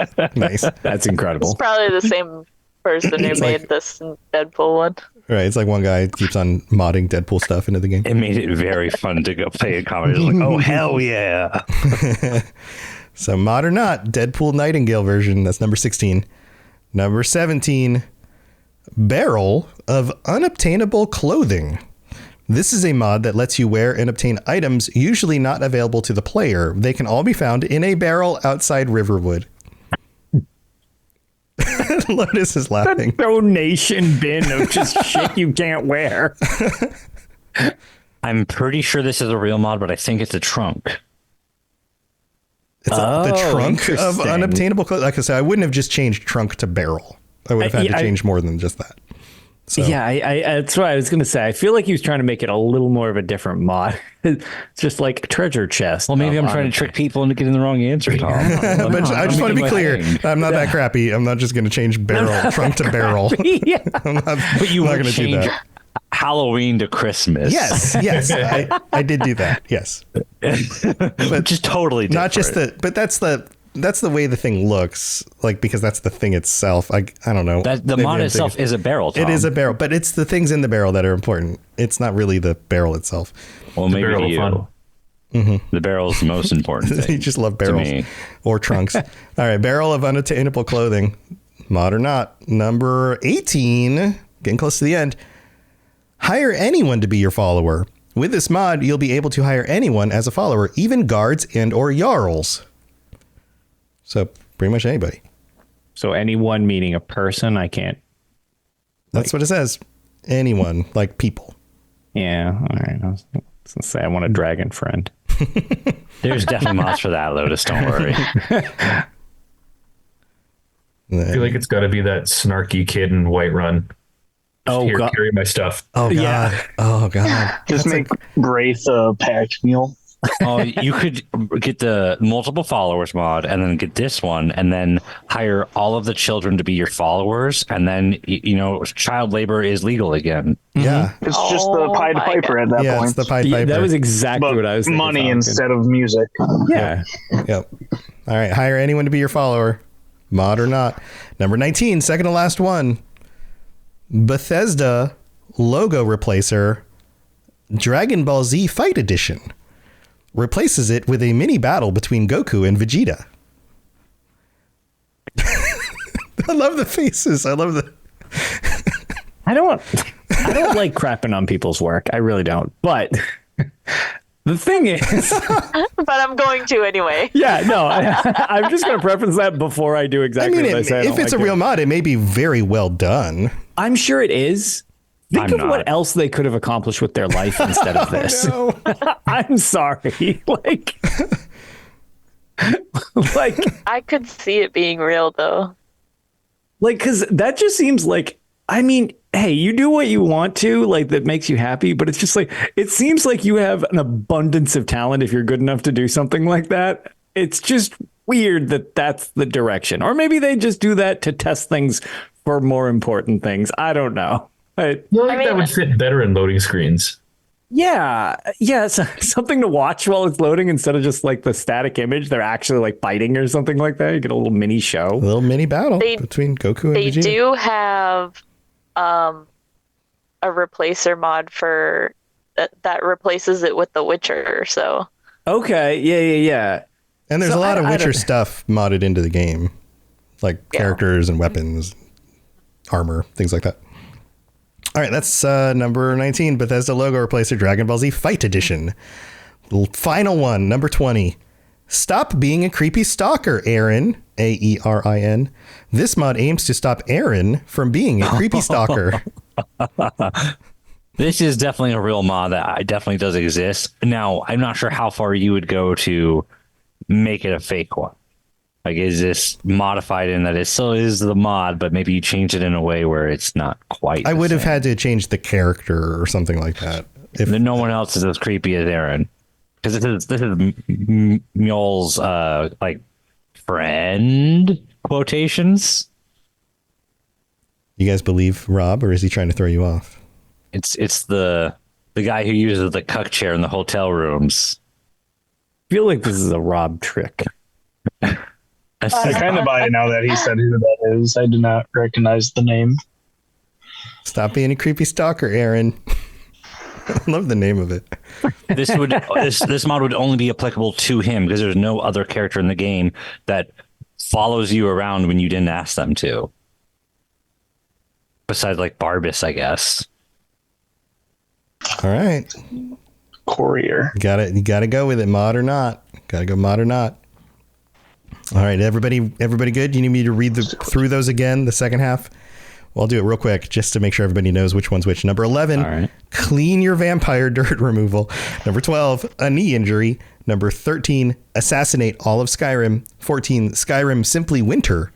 That's incredible. It's probably the same person who made this Deadpool one. Right, it's like one guy keeps on modding Deadpool stuff into the game. It made it very fun to go play a comedy. It's like, oh, hell yeah. So mod or not, Deadpool Nightingale version. That's number 16. Number 17, Barrel of Unobtainable Clothing. This is a mod that lets you wear and obtain items usually not available to the player. They can all be found in a barrel outside Riverwood. Lotus is laughing. A donation bin of just shit you can't wear. I'm pretty sure this is a real mod, but I think it's a trunk. It's the trunk of unobtainable clothing. Like I said, I wouldn't have just changed trunk to barrel. I would have had to change more than just that. So. Yeah, I that's what I was going to say. I feel like he was trying to make it a little more of a different mod. It's just like a treasure chest. Well, maybe I'm trying to trick people into getting the wrong answer, Tom. But I just want to be clear. I'm not that crappy. I'm not just going to change trunk to barrel. Yeah. But you are going to change Halloween to Christmas. Yes. I did do that. Yes. But just totally different. Not just that's the way the thing looks, like, because that's the thing itself. I don't know. The mod itself is a barrel, Tom. It is a barrel, but it's the things in the barrel that are important. It's not really the barrel itself. Well, maybe to you. Mm-hmm. The barrel is the most important thing. You just love barrels or trunks. All right, Barrel of Unattainable Clothing, mod or not. Number 18, getting close to the end. Hire anyone to be your follower. With this mod, you'll be able to hire anyone as a follower, even guards and or jarls. So pretty much anybody. So anyone meaning a person, I can't. That's what it says. Anyone, like people. Yeah. All right. I was going to say I want a dragon friend. There's definitely mods for that, Lotus. Don't worry. I feel like it's got to be that snarky kid in Whiterun. Oh, Here, God. carry my stuff. Oh, God. Yeah. Oh, God. Just make Wraith a packed mule. Oh, you could get the multiple followers mod and then get this one and then hire all of the children to be your followers. And then, child labor is legal again. Yeah. It's just the Pied Piper at that point. It's the Pied Piper. That was exactly what I was thinking. Money instead of music. Yeah. Yep. All right. Hire anyone to be your follower, mod or not. Number 19, second to last one. Bethesda logo replacer, Dragon Ball Z Fight Edition. Replaces it with a mini battle between Goku and Vegeta. I love the faces. I love the. I don't like crapping on people's work. I really don't. But the thing is, but I'm going to anyway. Yeah, no, I'm just going to preference that before I do exactly what I say. If it's a real mod, it may be very well done. I'm sure it is. Think of what else they could have accomplished with their life instead of this. No. I'm sorry. Like I could see it being real though. Like, because that just seems like, I mean, hey, you do what you want to, like, that makes you happy, but it's just like, it seems like you have an abundance of talent if you're good enough to do something like that. It's just weird that that's the direction. Or maybe they just do that to test things for more important things. I don't know. That would fit better in loading screens. Yeah, it's something to watch while it's loading instead of just like the static image. They're actually like fighting or something like that. You get a little mini show, a little mini battle between Goku and Vegeta. They do have a replacer mod for that replaces it with The Witcher. So okay, yeah. And there's a lot of Witcher stuff modded into the game, like characters and weapons, armor, things like that. All right, that's number 19, Bethesda logo replacer, Dragon Ball Z Fight Edition. Final one, number 20. Stop being a creepy stalker, Aaron, Aerin. This mod aims to stop Aaron from being a creepy stalker. This is definitely a real mod that definitely does exist. Now, I'm not sure how far you would go to make it a fake one? Like, is this modified in that it still is the mod, but maybe you change it in a way where it's not quite? I would have had to change the character or something like that. If no one else is as creepy as Aaron, because this is Mjol's like friend quotations. You guys believe Rob, or is he trying to throw you off? It's the guy who uses the cuck chair in the hotel rooms. I feel like this is a Rob trick. I kind of buy it now that he said who that is. I do not recognize the name. Stop being a creepy stalker, Aaron. I love the name of it. This mod would only be applicable to him because there's no other character in the game that follows you around when you didn't ask them to. Besides, like, Barbas, I guess. All right. Courier. You gotta go with it, mod or not. Gotta go mod or not. All right, everybody good? You need me to read through those again, the second half? Well, I'll do it real quick just to make sure everybody knows which one's which. Number 11, clean your vampire dirt removal. Number 12, a knee injury. Number 13, assassinate all of Skyrim. 14, Skyrim Simply Winter.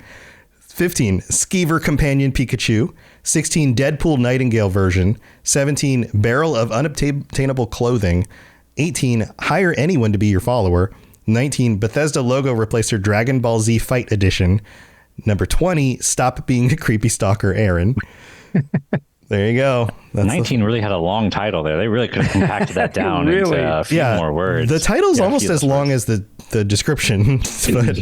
15, Skeever Companion Pikachu. 16, Deadpool Nightingale version. 17, Barrel of Unobtainable Clothing. 18, hire anyone to be your follower. 19, Bethesda logo replacer Dragon Ball Z Fight Edition. Number 20, stop being a creepy stalker, Aaron. There you go. That's 19 really had a long title there. They really could have compacted that down into a few more words. The title's almost as long as the description. But,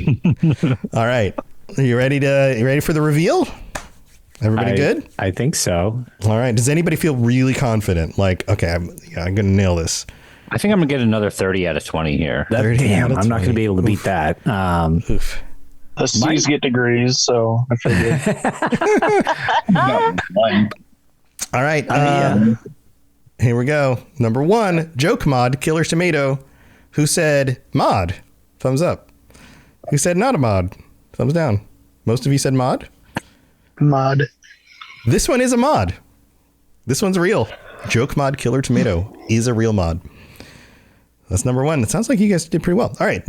all right. You ready for the reveal? Everybody good? I think so. All right. Does anybody feel really confident? Like, okay, I'm going to nail this. I think I'm going to get another 30 out of 20 here. Damn, I'm not going to be able to beat that. Oof. The C's get degrees, so I figured. All right. Here we go. Number 1, joke mod, Killer Tomato. Who said mod? Thumbs up. Who said not a mod? Thumbs down. Most of you said mod? Mod. This one is a mod. This one's real. Joke mod, Killer Tomato is a real mod. That's number 1. It sounds like you guys did pretty well. All right.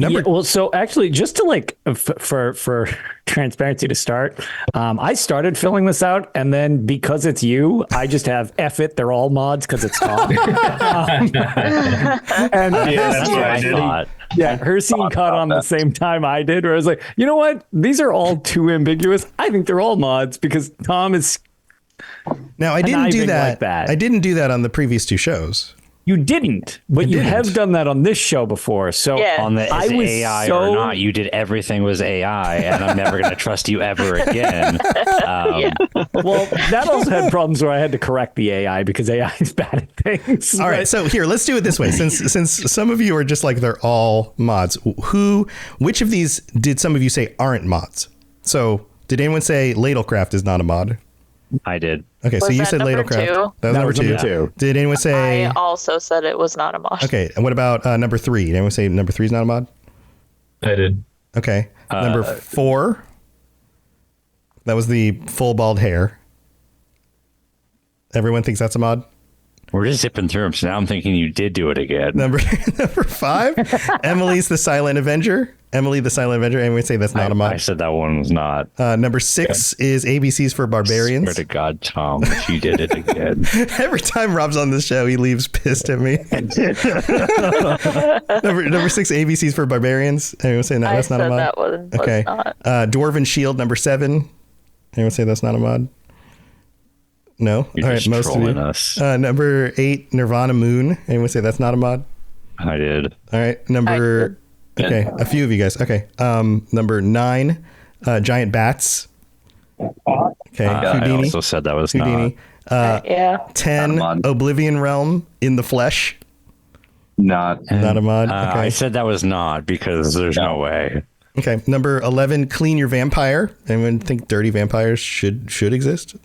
So actually, just to like for transparency to start, I started filling this out, and then because it's you, I just have F it. They're all mods because it's Tom. And that's what I did. Yeah, her scene caught on the same time I did, where I was like, you know what? These are all too ambiguous. I think they're all mods because Tom is. Now I didn't do that. Like that. I didn't do that on the previous 2 shows. You didn't, but you have done that on this show before. So on the AI or not, you did everything was AI, and I'm never going to trust you ever again. Well, that also had problems where I had to correct the AI because AI is bad at things. All right, so here, let's do it this way. Since some of you are just like they're all mods, which of these did some of you say aren't mods? So did anyone say Ladlecraft is not a mod? I did. Okay, so you said Ladlecraft. That was number two. Did anyone say? I also said it was not a mod. Okay, and what about number 3? Did anyone say number 3 is not a mod? I did. Okay, number 4. That was the full bald hair. Everyone thinks that's a mod? We're just zipping through them, so now I'm thinking you did do it again. Number 5, Emily's the Silent Avenger. Emily the Silent Avenger. And we say that's not a mod. I said that one was not. Number 6 is ABCs for Barbarians. Swear to God, Tom, if you did it again. Every time Rob's on the show, he leaves pissed at me. number 6, ABCs for Barbarians. Anyone say no, that's not a mod? That was okay. Not. Dwarven Shield, number 7. Anyone say that's not a mod? No. You're all right, most of you. Us. Number 8, Nirvana Moon. Anyone say that's not a mod? I did. All right, okay, a few of you guys. Okay, number 9, Giant Bats. Okay, Houdini. I also said that was Houdini. Not. 10, Oblivion Realm in the flesh. Not a mod. Okay. I said that was not because there's no way. Okay, number 11, Clean Your Vampire. Anyone think dirty vampires should exist?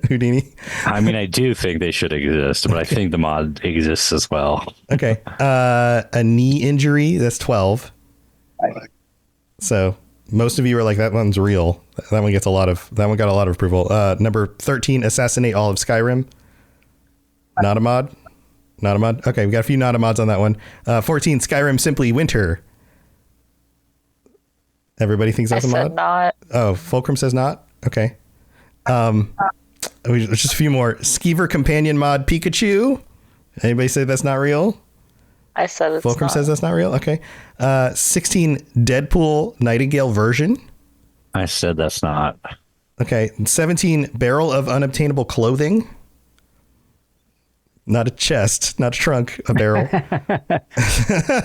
Houdini. I mean, I do think they should exist, but I think the mod exists as well. Okay, a knee injury. That's 12. So most of you are like, that one's real. That one got a lot of approval. Number 13, Assassinate all of Skyrim. Not a mod. Okay, we got a few not a mods on that one. 14, Skyrim Simply Winter. Everybody thinks that's I a said mod? not. Oh, Fulcrum says not? Okay. Just a few more. Skeever companion mod Pikachu. Anybody say that's not real? I said it's Fulcrum not. says that's not real. Okay. 16 Deadpool Nightingale version. I said that's not. Okay. 17 barrel of unobtainable clothing. Not a chest, not a trunk, a barrel.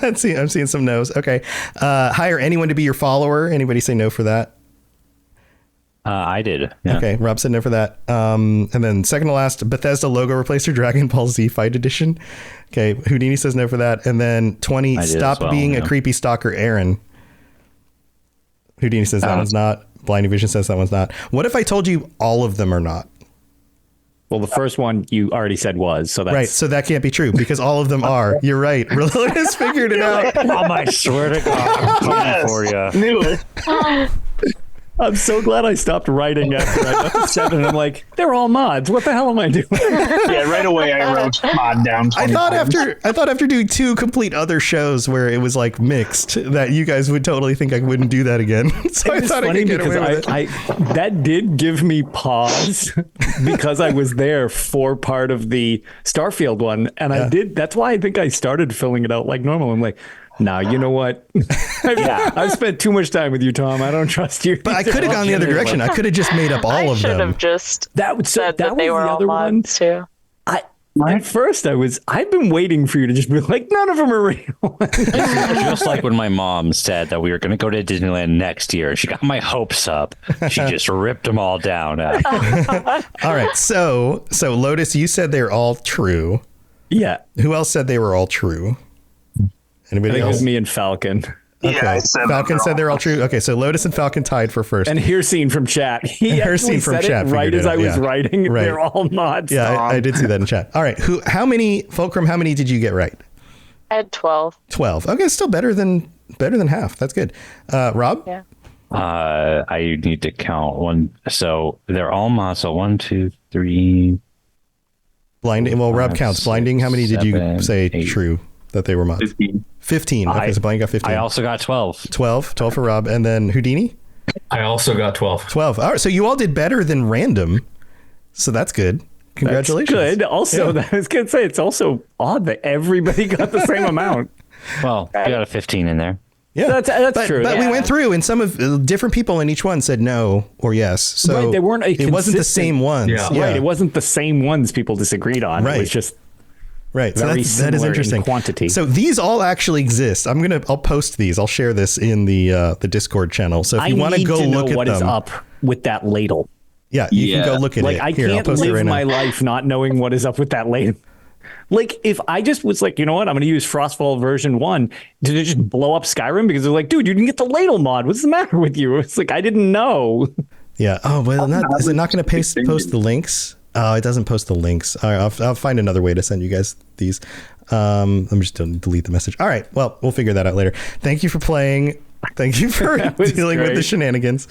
I'm seeing some no's. Okay. Hire anyone to be your follower. Anybody say no for that? I did. Yeah. Okay, Rob said no for that. And then second to last, Bethesda logo replacer Dragon Ball Z Fight Edition. Okay, Houdini says no for that. And then 20, I did stop as well, being a yeah. creepy stalker, Aaron. Houdini says that one's not. Blinding Vision says that one's not. What if I told you all of them are not? Well, the first one you already said was, so that's Right, so that can't be true because all of them are. You're right. Reloadus figured it out. Mom, I swear to God, I'm coming for you. Knew it. I'm so glad I stopped writing after I got to 7. I'm like, they're all mods. What the hell am I doing? Yeah, right away I wrote mod down. I 20 thought times. after doing 2 complete other shows where it was like mixed that you guys would totally think I wouldn't do that again. So I It's thought I funny could get because away with it. I that did give me pause because I was there for part of the Starfield one, and I did. That's why I think I started filling it out like normal. I'm like, now you know what? I've spent too much time with you, Tom. I don't trust you. But I could have gone the other direction. I could have just made up all I of should them. have just That said that they was were the all other one. mods too. At first, I've been waiting for you to just be like, none of them are real. Just like when my mom said that we were going to go to Disneyland next year. She got my hopes up. She just ripped them all down. All right. So Lotus, you said they're all true. Yeah, Who else said they were all true? I Anybody think it else? was me and Falcon. Yeah, I said Falcon said they're all true. Okay, so Lotus and Falcon tied for first. And Herseen from chat. He And Herseen actually from said chat it right figured as it I out, was yeah. writing. Right. They're all mods. Yeah, Tom. I did see that in chat. All right. Fulcrum, how many did you get right? I had 12. 12. Okay, still better than half. That's good. Rob? Yeah. I need to count one. So they're all mods. So 1, 2, 3. Blinding. Well, Rob 5, counts. Blinding, how many did you 7, say 8. true that they were mods? 15. 15. Okay, so Blinding got 15. I also got 12. 12 for Rob. And then Houdini? I also got 12. 12. All right, so you all did better than random. So that's good. Congratulations. That's good. Also, I was going to say, it's also odd that everybody got the same amount. Well, I got a 15 in there. Yeah, That's true. But we Yeah. went through, and some of different people in each one said no or yes. So Right, they weren't it wasn't the consistent- same ones. Yeah. Right. It wasn't the same ones people disagreed on. Right. It was just Right. So very that is similar interesting. in quantity. So these all actually exist. I'll post these. I'll share this in the Discord channel. So if you want to go know look at what them, is up with that ladle. yeah, you can go look at Like it. I Here, I'll can't post it live right my now. life not knowing what is up with that ladle. Like if I just was like, you know what, I'm going to use Frostfall version 1, did it just blow up Skyrim? Because they're like, dude, you didn't get the ladle mod. What's the matter with you? It's like I didn't know. Yeah. Oh well, is it not going to post the links? Oh, it doesn't post the links. All right, I'll find another way to send you guys these. Let me just delete the message. All right. Well, we'll figure that out later. Thank you for playing. Thank you for was dealing with the great. shenanigans.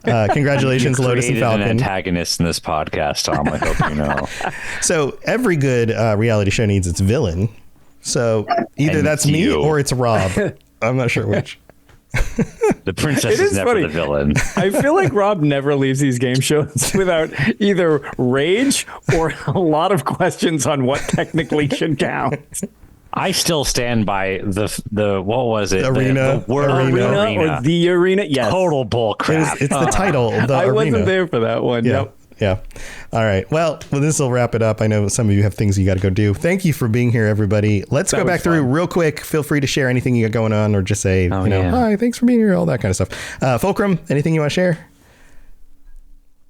Congratulations, You Lotus and created an Falcon. antagonist in this podcast, Tom. I hope you know. So every good reality show needs its villain. So either And that's me you. or it's Rob. I'm not sure which. The princess It is is never funny. the villain. I feel like Rob never leaves these game shows without either rage or a lot of questions on what technically should count. I still stand by the what was it? Arena. The word Arena. arena. Or the arena? Yes. Total bull crap. It's the title. The I arena. wasn't there for that one. Yeah. Yep. Yeah. All right. Well, this will wrap it up. I know some of you have things you got to go do. Thank you for being here, everybody. Let's go was back through fun. real quick. Feel free to share anything you got going on or just say, yeah. hi, thanks for being here, all that kind of stuff. Fulcrum, anything you want to share?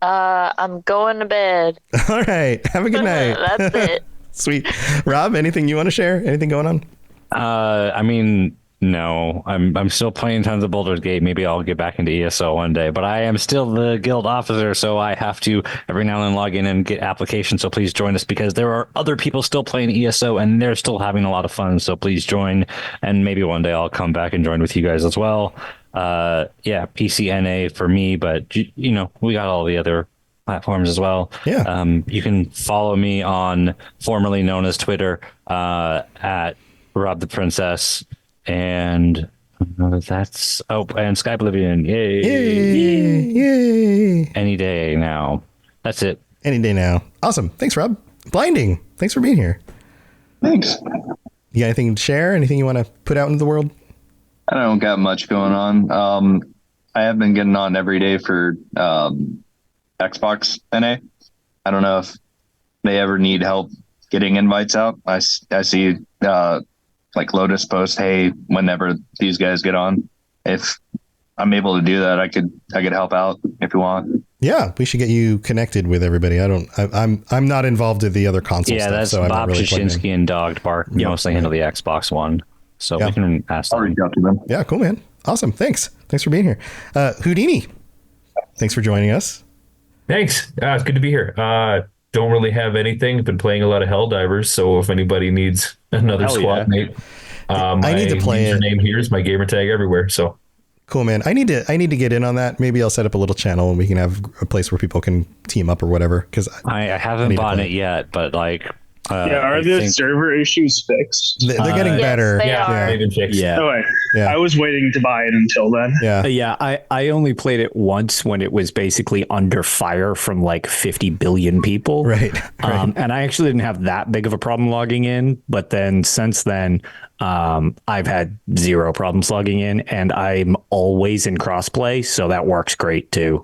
I'm going to bed. All right. Have a good night. That's it. Sweet. Rob, anything you want to share? Anything going on? I mean, no. I'm still playing tons of Baldur's Gate. Maybe I'll get back into ESO one day. But I am still the guild officer, so I have to every now and then log in and get applications. So please join us because there are other people still playing ESO and they're still having a lot of fun. So please join, and maybe one day I'll come back and join with you guys as well. Yeah, PCNA for me, but you know, we got all the other platforms as well. Yeah. You can follow me on formerly known as Twitter at Rob the Princess, and That's and Sky Oblivion. Yay. Yay. Any day now. That's it. Any day now. Awesome. Thanks, Rob. Blinding. Thanks for being here. Thanks. You got anything to share? Anything you want to put out into the world? I don't got much going on. I have been getting on every day for Xbox NA. I don't know if they ever need help getting invites out. I see like Lotus post, hey, whenever these guys get on, if I'm able to do that, I could help out if you want. Yeah, we should get you connected with everybody. I'm not involved in the other console stuff. That's so Bob Jashinsky and Dog Bark. You mostly handle the Xbox One. So we can ask them. I'll reach out to them. Yeah, cool, man. Awesome. Thanks for being here. Houdini, thanks for joining us. Thanks. It's good to be here. Don't really have anything. Been playing a lot of Helldivers, so if anybody needs another squad mate, I need to play it. My username here is my gamertag everywhere. So cool, man. I need to get in on that. Maybe I'll set up a little channel and we can have a place where people can team up or whatever. Because I haven't bought it yet, but like. Are the server issues fixed? They're getting better. They've been fixed. Yeah. Oh, I was waiting to buy it until then. Yeah. I only played it once when it was basically under fire from like 50 billion people. Right. And I actually didn't have that big of a problem logging in. But then since then, I've had zero problems logging in, and I'm always in crossplay, so that works great too.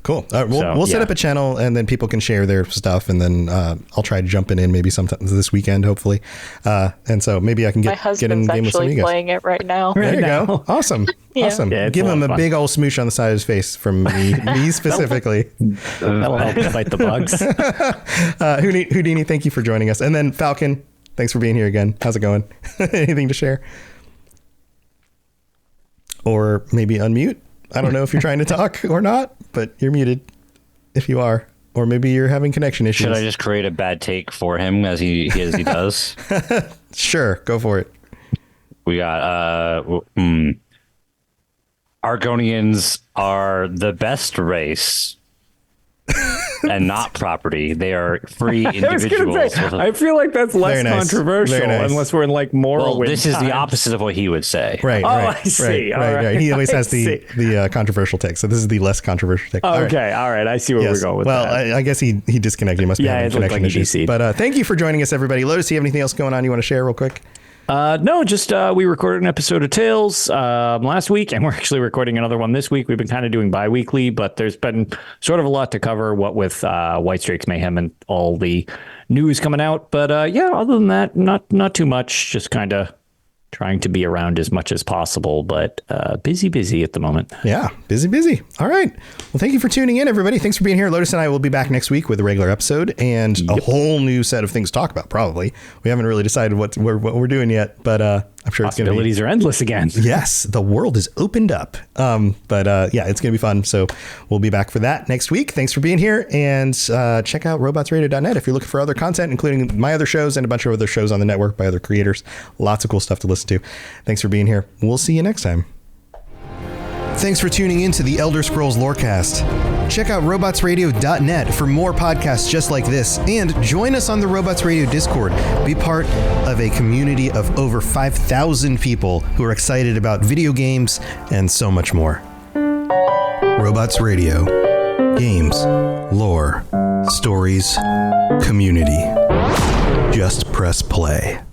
Cool. We'll set up a channel, and then people can share their stuff, and then I'll try jumping in maybe sometime this weekend, hopefully. And so maybe I can get in game with some of you guys. Playing it right now. There you go. Awesome. Awesome. Yeah, give him a big old smooch on the side of his face from me specifically. That'll help fight the bugs. Houdini, thank you for joining us, and then Falcon. Thanks for being here again. How's it going? Anything to share? Or maybe unmute? I don't know if you're trying to talk or not, but you're muted if you are. Or maybe you're having connection issues. Should I just create a bad take for him as he does? Sure, go for it. We got Argonians are the best race. And not property. They are free individuals. I feel like that's less controversial unless we're in like Morrowind. Well, this is the opposite of what he would say. Right. I see. Right. He always has the controversial take. So this is the less controversial take. Okay. All right. I see where we're going with that. Well, I guess he disconnected. He must be having connection issues. But thank you for joining us, everybody. Lotus, do you have anything else going on you want to share real quick? No, just we recorded an episode of Tales last week, and we're actually recording another one this week. We've been kind of doing bi-weekly, but there's been sort of a lot to cover, what with White Strix Mayhem and all the news coming out. But other than that, not too much. Just kind of trying to be around as much as possible, but busy at the moment. Yeah, busy. All right. Well, thank you for tuning in, everybody. Thanks for being here. Lotus and I will be back next week with a regular episode and a whole new set of things to talk about, probably. We haven't really decided what we're doing yet, but I'm sure it's going to be... Possibilities are endless again. Yes, the world is opened up. But it's going to be fun. So we'll be back for that next week. Thanks for being here, and check out robotsradio.net if you're looking for other content, including my other shows and a bunch of other shows on the network by other creators. Lots of cool stuff to listen to. Thanks for being here. We'll see you next time. Thanks for tuning in to the Elder Scrolls Lorecast. Check out robotsradio.net for more podcasts just like this, and join us on the Robots Radio Discord. Be part of a community of over 5,000 people who are excited about video games and so much more. Robots Radio. Games, lore, stories, community. Just press play.